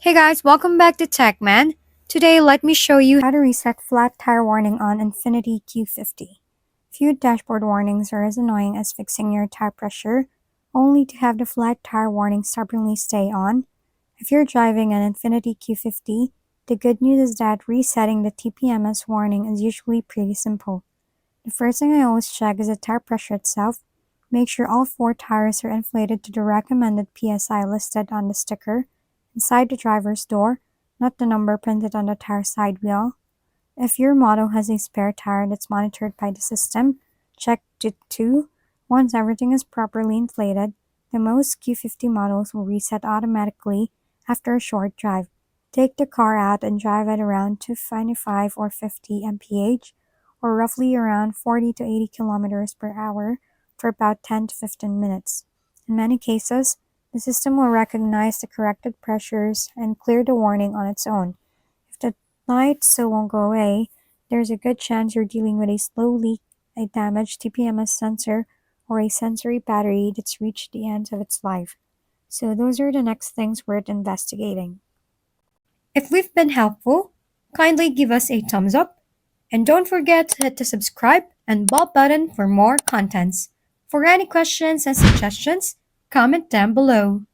Hey guys, welcome back to TechMan. Today, let me show you how to reset flat tire warning on Infiniti Q50. Few dashboard warnings are as annoying as fixing your tire pressure, only to have the flat tire warning stubbornly stay on. If you're driving an Infiniti Q50, the good news is that resetting the TPMS warning is usually pretty simple. The first thing I always check is the tire pressure itself. Make sure all four tires are inflated to the recommended PSI listed on the sticker inside the driver's door, not the number printed on the tire side wheel. If your model has a spare tire that's monitored by the system, check it too. Once everything is properly inflated, the most Q50 models will reset automatically after a short drive. Take the car out and drive at around 225 or 50 mph, or roughly around 40 to 80 kilometers per hour for about 10 to 15 minutes. In many cases, the system will recognize the corrected pressures and clear the warning on its own. If the light still won't go away, there's a good chance you're dealing with a slow leak, a damaged TPMS sensor, or a sensory battery that's reached the end of its life. So those are the next things worth investigating. If we've been helpful, kindly give us a thumbs up, and don't forget to hit the subscribe and bell button for more contents. For any questions and suggestions, comment down below.